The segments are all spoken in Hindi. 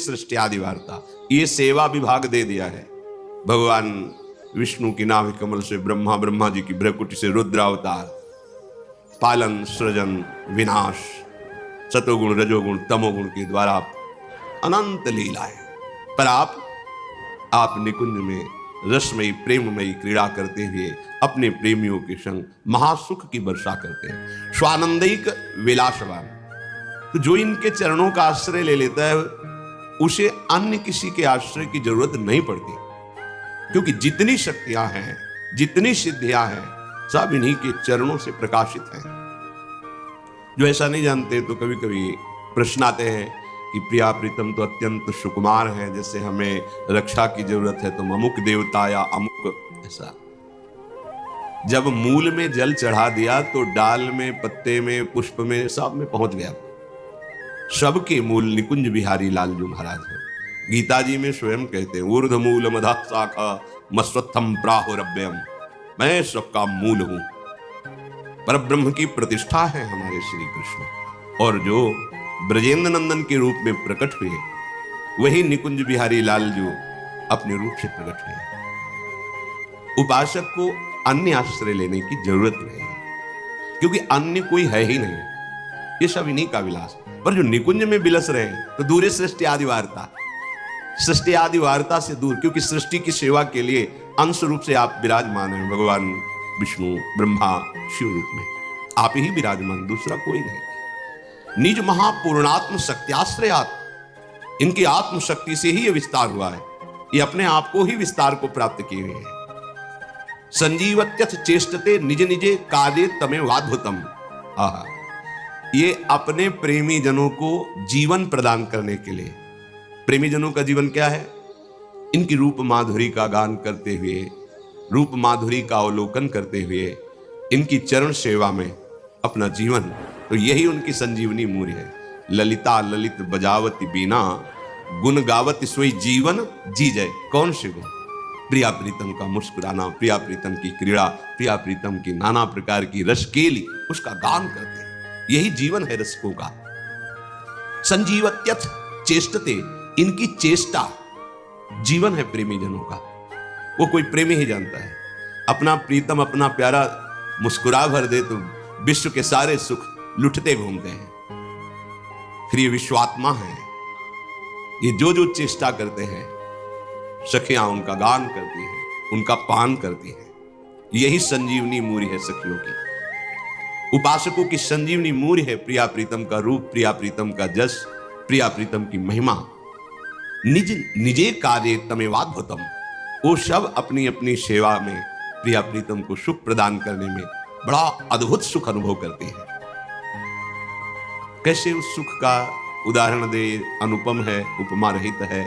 सृष्टि आदि वार्ता, ये सेवा विभाग दे दिया है। भगवान विष्णु की नाभि कमल से ब्रह्मा, ब्रह्मा जी की भ्रकुटी से रुद्रावतार, पालन, सृजन, विनाश, सतोगुण, रजोगुण, तमोगुण के द्वारा अनंत लीला है। पर आप निकुंज में रसमयी प्रेममयी क्रीड़ा करते हुए अपने प्रेमियों के संग महासुख की वर्षा करते हैं। स्वानंदिक विलासवान, तो जो इनके चरणों का आश्रय ले लेता है उसे अन्य किसी के आश्रय की जरूरत नहीं पड़ती, क्योंकि जितनी शक्तियां हैं, जितनी सिद्धियां हैं, सब इन्हीं के चरणों से प्रकाशित हैं। जो ऐसा नहीं जानते तो कभी कभी प्रश्न आते हैं कि प्रिया प्रीतम तो अत्यंत सुकुमार है, जैसे हमें रक्षा की जरूरत है तो अमुक देवता या अमुक ऐसा। जब मूल में जल चढ़ा दिया तो डाल में, पत्ते में, पुष्प में, सब में पहुंच गया। सबके मूल निकुंज बिहारी लालजू महाराज है। गीता जी में स्वयं कहते हैं, ऊर्ध्व मूल मधा शाखा मस्वत्थम प्राहुरव्ययम, मैं सबका मूल हूं। पर ब्रह्म की प्रतिष्ठा है हमारे श्री कृष्ण, और जो ब्रजेंद्र नंदन के रूप में प्रकट हुए वही निकुंज बिहारी लालजू अपने रूप से प्रकट हुए। उपासक को अन्य आश्रय लेने की जरूरत नहीं है, क्योंकि अन्य कोई है ही नहीं, ये सब इन्हीं का विलास। पर जो निकुंज में बिलस रहे हैं तो दूर सृष्टि आदि वार्ता, सृष्टि आदि वार्ता से दूर, क्योंकि सृष्टि की सेवा के लिए अंश रूप से आप विराजमान हैं भगवान विष्णु, ब्रह्मा, शिव रूप में आप ही विराजमान, दूसरा कोई नहीं। निज महापूर्णात्म शक्त्याश्रयात, इनकी आत्मशक्ति से ही यह विस्तार हुआ है, ये अपने आप को ही विस्तार को प्राप्त किए हुए हैं। संजीवत्यथ चेष्टते निज निजे कार्ये तमेवाद्भुतम। आहा, ये अपने प्रेमी जनों को जीवन प्रदान करने के लिए, प्रेमी जनों का जीवन क्या है? इनकी रूप माधुरी का गान करते हुए, रूप माधुरी का अवलोकन करते हुए, इनकी चरण सेवा में अपना जीवन, तो यही उनकी संजीवनी मूर्य है। ललिता ललित बजावती बीना, गुण गावती सोई जीवन जी जय। कौन से गुण? प्रिया प्रीतम का मुस्कुराना, प्रिया प्रीतम की क्रीड़ा, प्रिया प्रीतम की नाना प्रकार की रसकेली, उसका गान करते हैं, यही जीवन है रसिकों का। संजीवत्यथ चेष्टते, इनकी चेष्टा जीवन है प्रेमी जनों का। वो कोई प्रेमी ही जानता है, अपना प्रीतम, अपना प्यारा मुस्कुरा भर दे तो विश्व के सारे सुख लुटते घूमते हैं। फिर ये विश्वात्मा है, ये जो जो चेष्टा करते हैं, सखियां उनका गान करती हैं, उनका पान करती हैं, यही संजीवनी मूर्य है सखियों की। उपासकों की संजीवनी मूर्य है प्रिया प्रीतम का रूप, प्रिया प्रीतम का जस, प्रिया प्रीतम की महिमा। निज निजे कार्ये तमेवाद्भुतम, वो सब अपनी अपनी सेवा में प्रिया प्रीतम को सुख प्रदान करने में बड़ा अद्भुत सुख अनुभव करते हैं। कैसे उस सुख का उदाहरण दे, अनुपम है, उपमा रहित है,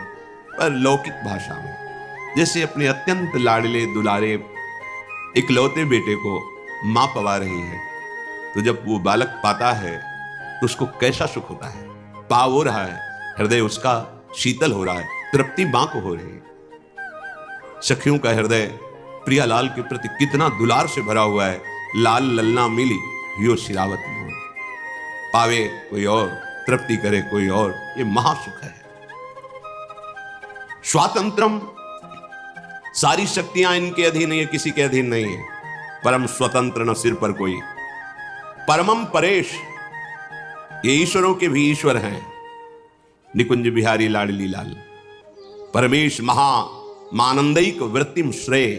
पर लौकिक भाषा में। जैसे अपने अत्यंत लाडले दुलारे इकलौते बेटे को मां पवा रही है, तो जब वो बालक पाता है तो उसको कैसा सुख होता है, पाव हो रहा है, हृदय उसका शीतल हो रहा है, तृप्ति मां को हो रही है। सखियों का हृदय प्रियालाल के प्रति कितना दुलार से भरा हुआ है। लाल ललना मिली यो शिरावत मोर, पावे कोई और, तृप्ति करे कोई और, ये महासुख है। स्वातंत्रम, सारी शक्तियां इनके अधीन है, किसी के अधीन नहीं है। परम स्वतंत्र, न सिर पर कोई। परमम परेश, ये ईश्वरों के भी ईश्वर हैं निकुंज बिहारी लाडली लाल। परमेश महा मानंदिक वृत्तिम श्रेय,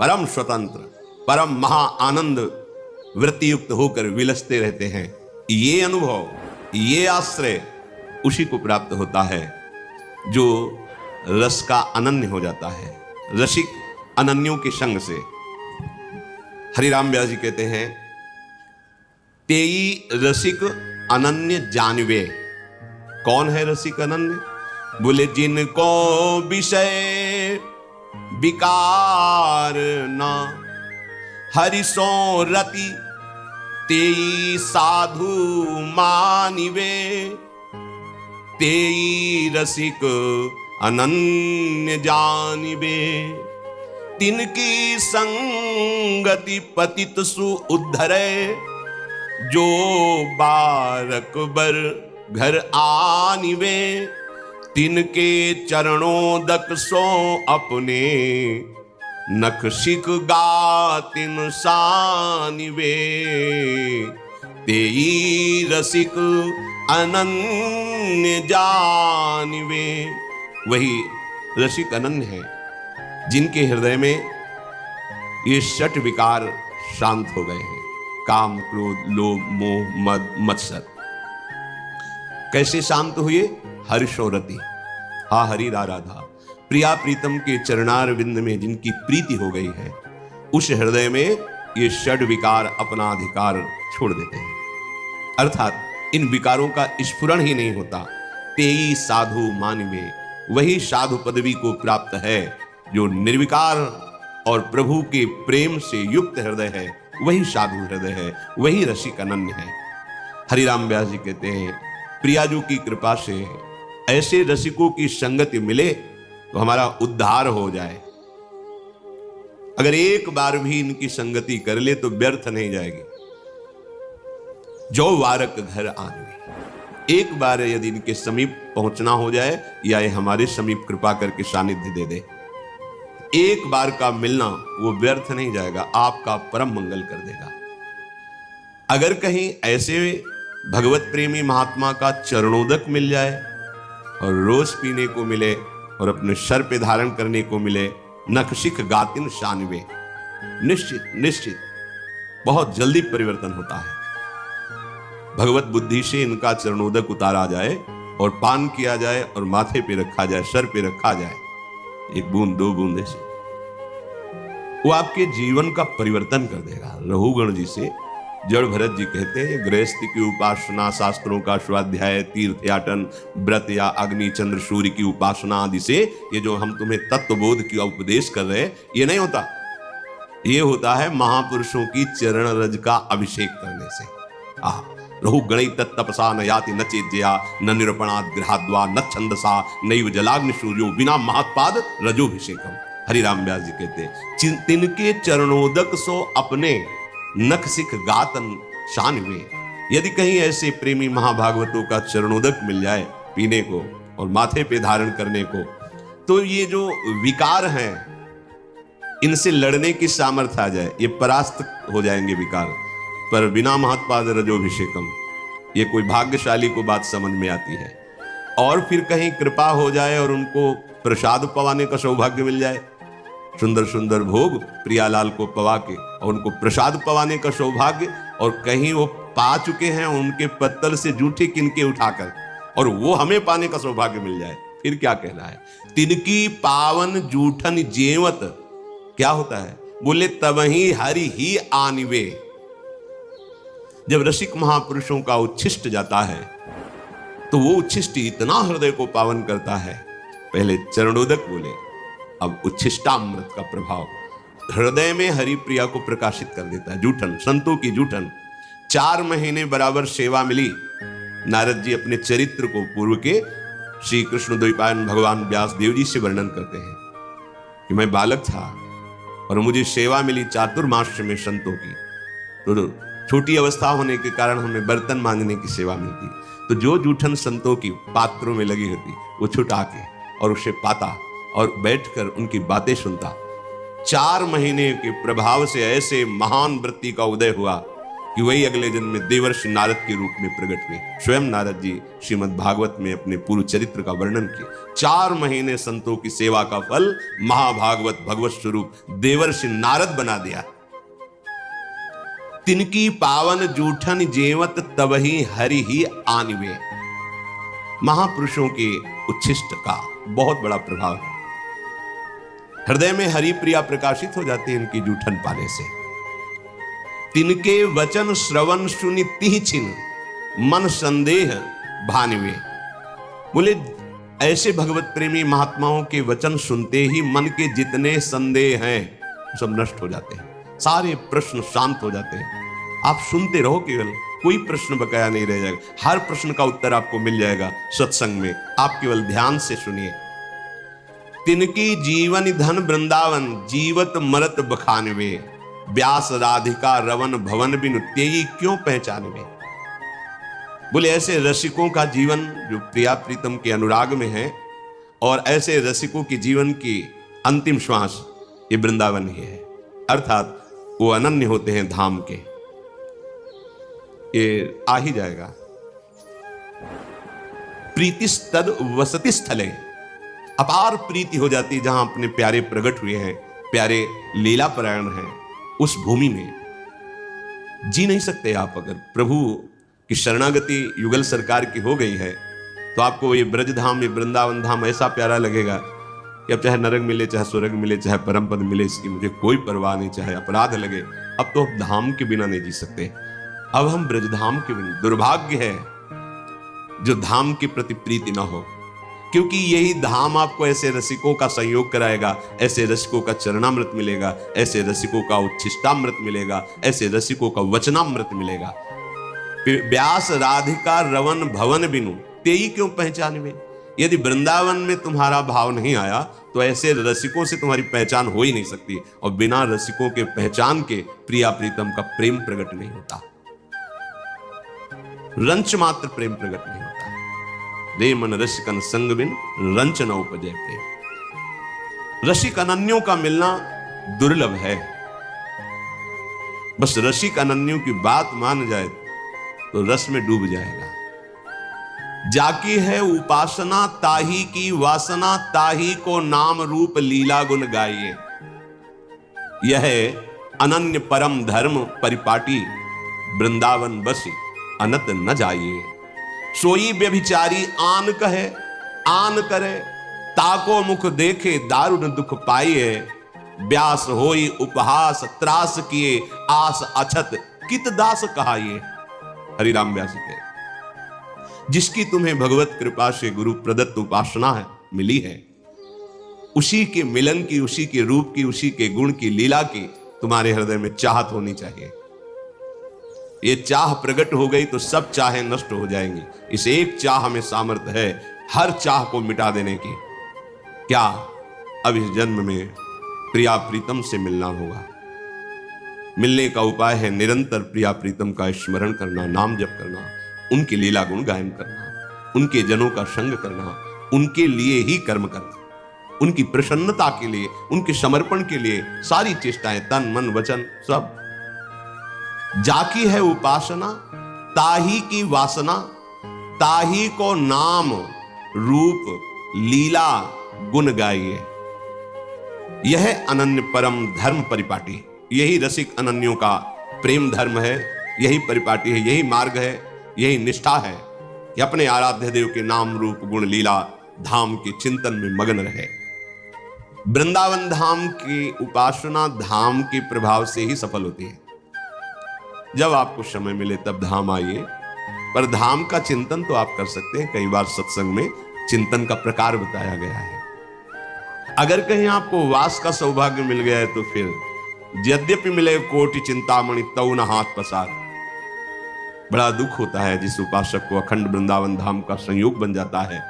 परम स्वतंत्र, परम महा आनंद वृत्ति युक्त होकर विलसते रहते हैं। ये अनुभव, ये आश्रय उसी को प्राप्त होता है जो रस का अनन्य हो जाता है, रसिक अनन्यों के संग से। हरिराम व्यास जी कहते हैं, तेई रसिक अनन्य जानवे। कौन है रसिक अनन्य? बोले जिनको विषय विकार ना, हरि सो रति तेई साधु मानिवे, तेई रसिक अनन्य जानिवे। तिनकी संगति पतित सु उद्धरे, जो बारक बर घर आनिवे। तिनके चरणोदक सो अपने, नख शिख गातिन सानिवे, तेई रसिक अनन्य जानिवे। वही रसिक अनन्य है जिनके हृदय में ये षट विकार शांत हो गए हैं, काम क्रोध लोभ मोह मद मत्सर। कैसे शांत हुए? हर्षोरति, हा हरि राधा, प्रिया प्रीतम के चरणार विंद में जिनकी प्रीति हो गई है, उस हृदय में ये षड विकार अपना अधिकार छोड़ देते हैं। अर्थात इन विकारों का स्फुरण ही नहीं होता। तेई साधु मानवे, वही साधु पदवी को प्राप्त है जो निर्विकार और प्रभु के प्रेम से युक्त हृदय है, वही साधु हृदय है, वही रसिक अनन्य है। हरिराम व्यास जी कहते हैं, प्रियाजू की कृपा से ऐसे रसिकों की संगति मिले तो हमारा उद्धार हो जाए। अगर एक बार भी इनकी संगति कर ले तो व्यर्थ नहीं जाएगी। जो वारक घर आने, एक बार यदि इनके समीप पहुंचना हो जाए या ये हमारे समीप कृपा करके सानिध्य दे दे, एक बार का मिलना वो व्यर्थ नहीं जाएगा, आपका परम मंगल कर देगा। अगर कहीं ऐसे भगवत प्रेमी महात्मा का चरणोदक मिल जाए और रोज पीने को मिले और अपने सर पे धारण करने को मिले, नखशिख गातिन शानवे, निश्चित निश्चित बहुत जल्दी परिवर्तन होता है। भगवत बुद्धि से इनका चरणोदक उतारा जाए और पान किया जाए और माथे पे रखा जाए, सर पे रखा जाए, एक बूंद दो बूंदे से वो आपके जीवन का परिवर्तन कर देगा। रघुगण जी से जड़ भरत जी कहते हैं, गृहस्थी की उपासना, शास्त्रों का स्वाध्याय, तीर्थयाटन, व्रत या अग्नि चंद्र सूर्य की उपासना आदि से ये जो हम तुम्हें तत्वबोध की उपदेश कर रहे हैं, ये नहीं होता। ये होता है महापुरुषों की चरण रज का अभिषेक करने से। रघु गणई तत्तपसा न याति न चेज्या न निरूपणात् गृहाद्वा न छंदसा नैव जलाग्नि सूर्यो बिना महत्पाद रजोभिषेकम। हरिराम व्यास जी कहते, तिनके चरणोदक सो अपने, नख सिख गातन शानवे। यदि कहीं ऐसे प्रेमी महाभागवतों का चरणोदक मिल जाए पीने को और माथे पे धारण करने को, तो ये जो विकार हैं इनसे लड़ने की सामर्थ्य आ जाए, ये परास्त हो जाएंगे विकार। पर बिना महत्पाद रजोभिषेकम, ये कोई भाग्यशाली को बात समझ में आती है। और फिर कहीं कृपा हो जाए और उनको प्रसाद पवाने का सौभाग्य मिल जाए, सुंदर सुंदर भोग प्रियालाल को पवा के और उनको प्रसाद पवाने का सौभाग्य, और कहीं वो पा चुके हैं उनके पत्तल से जूठे किनके उठाकर, और वो हमें पाने का सौभाग्य मिल जाए, फिर क्या कहना है। तिनकी पावन जूठन जेवत, क्या होता है? बोले तवही हरि ही आनिवे। जब रसिक महापुरुषों का उच्छिष्ट जाता है तो वो उच्छिष्ट इतना हृदय को पावन करता है। पहले चरणोदक बोले, अब उच्छिष्टामृत का प्रभाव हृदय में हरि प्रिया को प्रकाशित कर देता है। जूठन, संतों की जूठन। 4 महीने बराबर सेवा मिली। नारद जी अपने चरित्र को पूर्व के श्री कृष्ण द्वैपायन भगवान व्यास देव जी से वर्णन करते हैं कि मैं बालक था और मुझे सेवा मिली चातुर्मास्य में संतों की। तो छोटी अवस्था होने के कारण हमें बर्तन मांजने की सेवा मिलती। तो जो जूठन संतों की पात्रों में लगी होती, वो छुटा के और उसे पाता और बैठकर उनकी बातें सुनता। 4 महीने के प्रभाव से ऐसे महान वृत्ति का उदय हुआ कि वही अगले जन्म में देवर्षि नारद के रूप में प्रकट हुए। स्वयं नारद जी श्रीमद् भागवत में अपने पूर्व चरित्र का वर्णन किए। 4 महीने संतों की सेवा का फल महाभागवत भगवत स्वरूप देवर्षि नारद बना दिया। तिनकी पावन जूठन जेवत तवही हरि ही आनिवे। महापुरुषों के उच्छिष्ट का बहुत बड़ा प्रभाव है। हृदय में हरि प्रिया प्रकाशित हो जाती है इनकी जूठन पाने से। तिनके वचन श्रवण सुनि तिहि छिन मन संदेह भानिवे। बोले ऐसे भगवत प्रेमी महात्माओं के वचन सुनते ही मन के जितने संदेह हैं सब नष्ट हो जाते हैं, सारे प्रश्न शांत हो जाते हैं। आप सुनते रहो, केवल कोई प्रश्न बकाया नहीं रह जाएगा, हर प्रश्न का उत्तर आपको मिल जाएगा सत्संग में। आप केवल ध्यान से सुनिए। तिनकी जीवन धन वृंदावन जीवत मरत बखानवे। व्यास राधिका रवन भवन बिनु तेई क्यों पहचानवे। बोले ऐसे रसिकों का जीवन जो प्रिया प्रीतम के अनुराग में है, और ऐसे रसिकों की जीवन की अंतिम श्वास ये वृंदावन ही है, अर्थात वो अनन्य होते हैं धाम के। ये आ ही जाएगा। प्रीतिस्तद वसति स्थले, अपार प्रीति हो जाती जहां अपने प्यारे प्रकट हुए हैं, प्यारे लीला परायण हैं, उस भूमि में जी नहीं सकते आप। अगर प्रभु की शरणागति युगल सरकार की हो गई है तो आपको ये ब्रज धाम, ये वृंदावन धाम ऐसा प्यारा लगेगा कि अब चाहे नरक मिले, चाहे स्वर्ग मिले, चाहे परम पद मिले, इसकी मुझे कोई परवाह नहीं, चाहे अपराध लगे। अब तो धाम के बिना नहीं जी सकते, अब हम ब्रज धाम के बिना। दुर्भाग्य है जो धाम के प्रति प्रीति ना हो, क्योंकि यही धाम आपको ऐसे रसिकों का संयोग कराएगा, ऐसे रसिकों का चरणामृत मिलेगा, ऐसे रसिकों का उच्छिष्टामृत मिलेगा, ऐसे रसिकों का वचनामृत मिलेगा। व्यास राधिका रवन भवन बिनु तेई क्यों पहचान में। यदि वृंदावन में तुम्हारा भाव नहीं आया तो ऐसे रसिकों से तुम्हारी पहचान हो ही नहीं सकती, और बिना रसिकों के पहचान के प्रिया प्रीतम का प्रेम प्रकट नहीं होता, रंच मात्र प्रेम प्रकट नहीं होता। रे मन रसिकन संग बिन रंच न उपजय प्रेम। रसिक अनन्यों का मिलना दुर्लभ है। बस रसिक अनन्यों की बात मान जाए तो रस में डूब जाएगा। जाकी है उपासना ताही की वासना, ताही को नाम रूप लीला गुण गाइए। यह अनन्य परम धर्म परिपाटी, वृंदावन बसी अनत न जाइए। सोई व्यभिचारी आन कहे आन करे, ताको मुख देखे दारुण दुख पाइए। व्यास होई उपहास त्रास किए, आस अछत कित दास कहाइए। हरिराम व्यास के जिसकी तुम्हें भगवत कृपा से गुरु प्रदत्त उपासना है मिली है, उसी के मिलन की, उसी के रूप की, उसी के गुण की, लीला की तुम्हारे हृदय में चाहत होनी चाहिए। ये चाह प्रकट हो गई तो सब चाहें नष्ट हो जाएंगी। इस एक चाह में सामर्थ्य है हर चाह को मिटा देने की। क्या अब इस जन्म में प्रिया प्रीतम से मिलना होगा। मिलने का उपाय है निरंतर प्रिया प्रीतम का स्मरण करना, नाम जप करना, उनकी लीला गुण गायन करना, उनके जनों का संग करना, उनके लिए ही कर्म करना, उनकी प्रसन्नता के लिए, उनके समर्पण के लिए सारी चेष्टाएं, तन मन वचन सब। जाकी है उपासना ताही की वासना, ताही को नाम रूप लीला गुण गाइए। यह अनन्य परम धर्म परिपाटी, यही रसिक अनन्यों का प्रेम धर्म है, यही परिपाटी है, यही मार्ग है, यही निष्ठा है कि अपने आराध्य देव के नाम रूप गुण लीला धाम के चिंतन में मगन रहे। वृंदावन धाम की उपासना धाम के प्रभाव से ही सफल होती है। जब आपको समय मिले तब धाम आइए, पर धाम का चिंतन तो आप कर सकते हैं। कई बार सत्संग में चिंतन का प्रकार बताया गया है। अगर कहीं आपको वास का सौभाग्य मिल गया है तो फिर यद्यपि मिले कोटि चिंतामणि तऊ न हाथ पसार। बड़ा दुख होता है जिस उपासक को अखंड वृंदावन धाम का संयोग बन जाता है,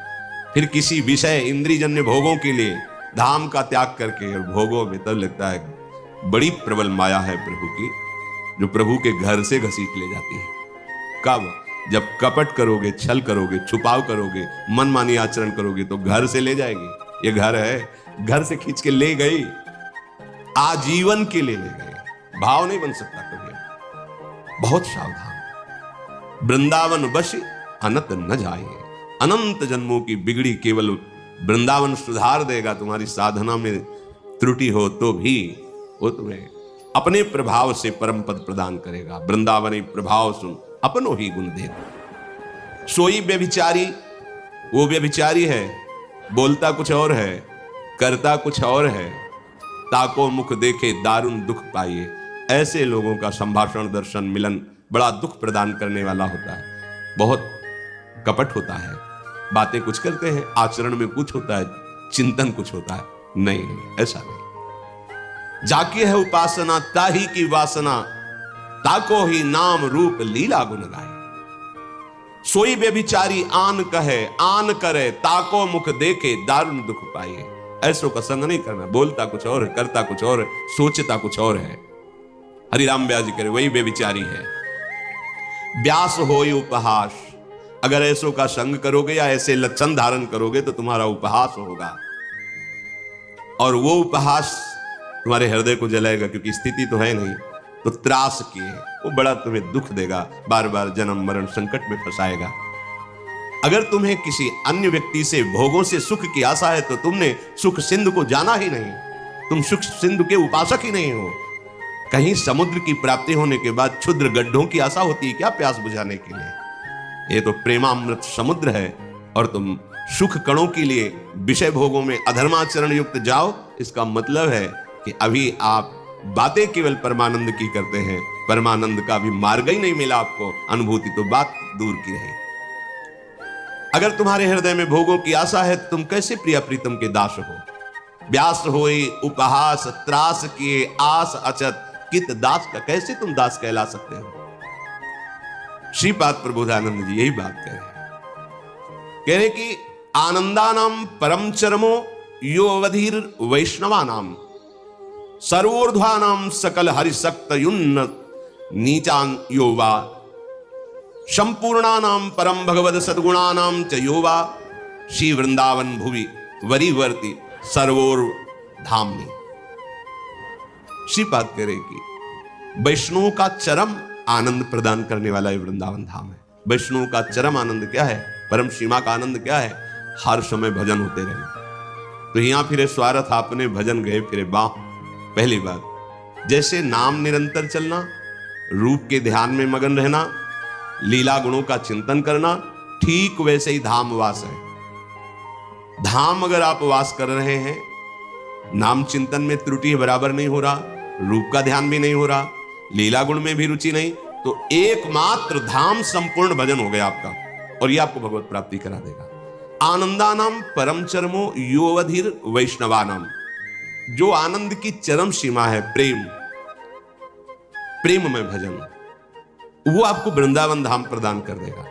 फिर किसी विषय इंद्रियजन्य भोगों के लिए धाम का त्याग करके, और भोगों में तब लगता है बड़ी प्रबल माया है प्रभु की, जो प्रभु के घर से घसीट ले जाती है। कब? जब कपट करोगे, छल करोगे, छुपाव करोगे, मनमानी आचरण करोगे तो घर से ले जाएगी। ये घर है, घर से खींच के ले गई, आजीवन के लिए ले गई। भाव नहीं बन सकता कभी। बहुत सावधान। वृंदावन बसी अनत न जाइए। अनंत जन्मों की बिगड़ी केवल वृंदावन सुधार देगा। तुम्हारी साधना में त्रुटि हो तो भी वो तुम्हें अपने प्रभाव से परम पद प्रदान करेगा। वृंदावनी प्रभाव सुन अपनो ही गुण देगा। सोई व्यभिचारी, वो व्यभिचारी है, बोलता कुछ और है, करता कुछ और है। ताको मुख देखे दारुण दुख पाइए। ऐसे लोगों का संभाषण, दर्शन, मिलन बड़ा दुख प्रदान करने वाला होता है। बहुत कपट होता है, बातें कुछ करते हैं, आचरण में कुछ होता है, चिंतन कुछ होता है। नहीं, ऐसा नहीं। जाकी है उपासना ताही की वासना, ताको ही नाम रूप लीला गुण गाए। सोई व्यभिचारी आन कहे आन करे, ताको मुख देखे दारुण दुख पाइए। ऐसों का संग नहीं करना। बोलता कुछ और है, करता कुछ और है, सोचता कुछ और है। हरिराम व्यास जी करे वही व्यभिचारी है। व्यास होई उपहास अगर ऐसों का संग करोगे या ऐसे लक्षण धारण करोगे तो तुम्हारा उपहास होगा, और वो उपहास तुम्हारे हृदय को जलाएगा, क्योंकि स्थिति तो है नहीं, तो त्रास किए वो बड़ा तुम्हें दुख देगा, बार बार जन्म मरण संकट में फंसाएगा। अगर तुम्हें किसी अन्य व्यक्ति से भोगों से सुख की आशा है तो तुमने सुख सिंधु को जाना ही नहीं, तुम सुख सिंधु के उपासक ही नहीं हो। कहीं समुद्र की प्राप्ति होने के बाद क्षुद्र गड्ढों की आशा होती है क्या प्यास बुझाने के लिए? ये तो प्रेमामृत समुद्र है, और तुम सुख कणों के लिए विषय भोगों में अधर्माचरण युक्त जाओ। इसका मतलब है कि अभी आप बातें केवल परमानंद की करते हैं, परमानंद का भी मार्ग ही नहीं मिला आपको, अनुभूति तो बात दूर की रही। अगर तुम्हारे हृदय में भोगों की आशा है तो तुम कैसे प्रिया प्रीतम के दास हो? व्यास होए उपहास त्रास किए आस अचत कित दास का, कैसे तुम दास कहला सकते हो? श्रीपाद प्रबोधानंद जी यही बात कह रहे कि आनंदानाम परम चरमो यो अवधीर वैष्णवानाम सर्वोर्ध्वानाम सकल हरिशक्त युन्न नीचान योवा संपूर्णानाम परम भगवद सद्गुणानाम च योवा श्री वृंदावन भुवि वरीवर्ति सर्वोर धामनी। श्रीपाद कह रहे कि वैष्णव का चरम आनंद प्रदान करने वाला ये वृंदावन धाम है। वैष्णव का चरम आनंद क्या है? परम सीमा का आनंद क्या है? हर समय भजन होते रहे। तो यहां फिरे स्वार्थ आपने भजन गए फिरे बाह। पहली बात, जैसे नाम निरंतर चलना, रूप के ध्यान में मगन रहना, लीला गुणों का चिंतन करना, ठीक वैसे ही धाम वास है। धाम अगर आप वास कर रहे हैं, नाम चिंतन में त्रुटि बराबर नहीं हो रहा, रूप का ध्यान भी नहीं हो रहा, लीला गुण में भी रुचि नहीं, तो एकमात्र धाम संपूर्ण भजन हो गया आपका, और यह आपको भगवत प्राप्ति करा देगा। आनंदानाम परम चरमो योवधिर वैष्णवानाम, जो आनंद की चरम सीमा है प्रेम, प्रेम में भजन, वो आपको वृंदावन धाम प्रदान कर देगा।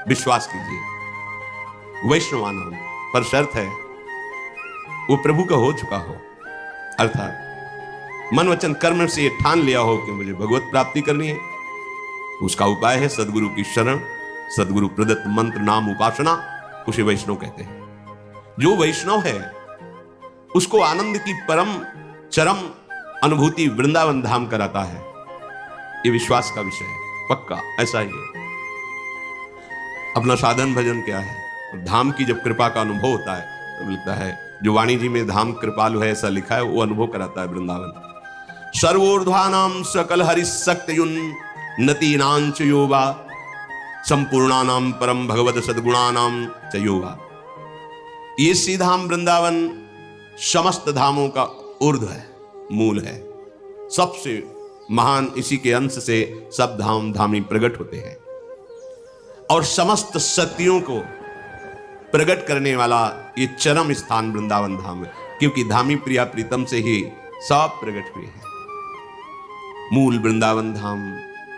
विश्वास कीजिए। वैष्णवानाम पर शर्त है वो प्रभु का हो चुका हो, अर्थात मन वचन कर्म से ये ठान लिया हो कि मुझे भगवत प्राप्ति करनी है। उसका उपाय है सदगुरु की शरण, सदगुरु प्रदत्त मंत्र नाम उपासना, उसे वैष्णव कहते हैं। जो वैष्णव है उसको आनंद की परम चरम अनुभूति वृंदावन धाम कराता है। ये विश्वास का विषय है, पक्का ऐसा ही है। अपना साधन भजन क्या है? धाम की जब कृपा का अनुभव होता है तो लगता है, जो वाणी जी में धाम कृपालु है ऐसा लिखा है, वो अनुभव कराता है वृंदावन। सर्वोर्ध्वानाम सकल हरिशक्त नतीनांच योवा संपूर्णानाम परम भगवत सद्गुणानाम च योवा। ये सीधाम वृंदावन समस्त धामों का ऊर्ध्व है, मूल है, सबसे महान, इसी के अंश से सब धाम धामी प्रकट होते हैं, और समस्त शक्तियों को प्रकट करने वाला ये चरम स्थान वृंदावन धाम है, क्योंकि धामी प्रिया प्रीतम से ही सब प्रकट हुए हैं। मूल वृंदावन धाम,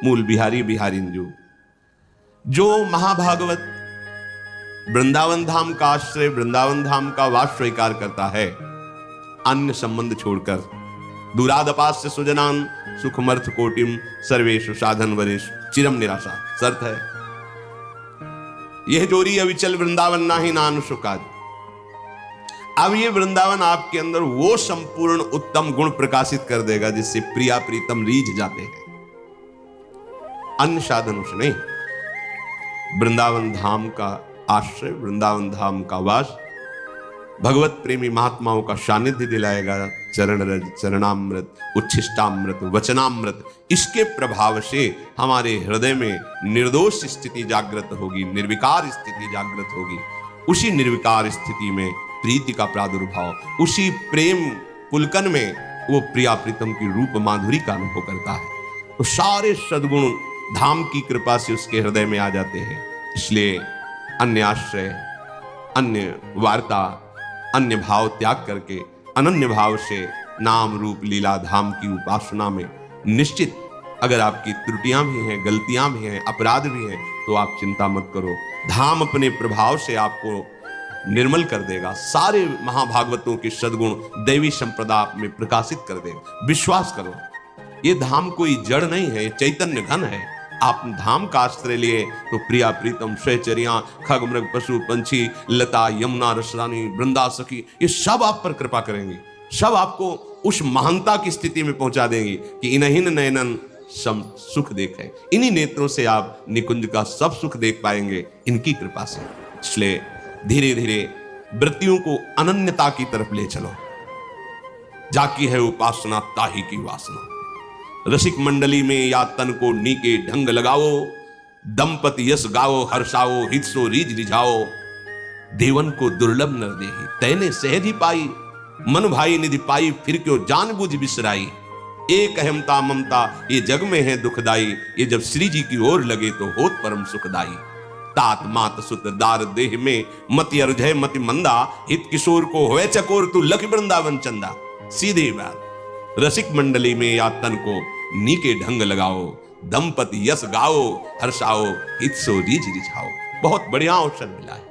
मूल बिहारी बिहारिंजू। जो महाभागवत वृंदावन धाम का आश्रय, वृंदावन धाम का वास स्वीकार करता है, अन्य संबंध छोड़कर, दूरादपास्य सुजनान सुखमर्थ कोटिम सर्वेषु साधन वरेश चिरम निराशा, शर्त है यह जोरी अविचल वृंदावन नाही नान सुखाद। अब ये वृंदावन आपके अंदर वो संपूर्ण उत्तम गुण प्रकाशित कर देगा जिससे प्रिया प्रीतम रीझ जाते हैं, अन्य साधनों से नहीं। वृंदावन धाम का आश्रय, वृंदावन धाम का वास भगवत प्रेमी महात्माओं का सानिध्य दिलाएगा। चरण रज, चरणामृत, उच्छिष्टामृत, वचनामृत, इसके प्रभाव से हमारे हृदय में निर्दोष स्थिति जागृत होगी, निर्विकार स्थिति जागृत होगी। उसी निर्विकार स्थिति में प्रीति का प्रादुर्भाव, उसी प्रेम पुलकन में वो प्रिया प्रीतम की रूप माधुरी का अनुभव करता है। तो सारे सद्गुण धाम की कृपा से उसके हृदय में आ जाते हैं। इसलिए अन्य आश्रय, अन्य वार्ता, अन्य भाव त्याग करके अनन्य भाव से नाम रूप लीला धाम की उपासना में निश्चित, अगर आपकी त्रुटियां भी हैं, गलतियां भी हैं, अपराध भी हैं, तो आप चिंता मत करो, धाम अपने प्रभाव से आपको निर्मल कर देगा। सारे महाभागवतों के सद्गुण दैवी संप्रदा आप में प्रकाशित कर देगा। विश्वास करो, ये धाम कोई जड़ नहीं है, ये चैतन्य घन है। आप धाम का आश्रय लिए तो प्रिया प्रीतम सहचरियां खग मृग पशु पंछी लता यमुना रसरानी वृंदा सखी ये सब आप पर कृपा करेंगे, सब आपको उस महानता की स्थिति में पहुंचा देंगे कि इन्हीं नयनन सम सुख देखे, इन्हीं नेत्रों से आप निकुंज का सब सुख देख पाएंगे इनकी कृपा से। इसलिए धीरे धीरे वृत्तियों को अनन्यता की तरफ ले चलो। जाकी है उपासना ताही की वासना। रसिक मंडली में या तन को नीके ढंग लगाओ, दंपति यश गाओ हर्षाओ हित सो रीज रिझाओ। देवन को दुर्लभ नर देहि तैने सहज ही पाई, मन भाई निधि पाई फिर क्यों जानबूझ बिसराई। एक अहमता ममता ये जग में है दुखदाई, ये जब श्री जी की ओर लगे तो होत परम सुखदाई। तात मात सुत दार देह में मति अर्जय मति मंदा, हित किशोर को होए चकोर तू लख वृंदावन चंदा। सीधी बात, रसिक मंडली में या तन को नीके ढंग लगाओ, दंपति यश गाओ हर्षाओ हित सो रीझ रिझाओ। बहुत बढ़िया अवसर मिला है।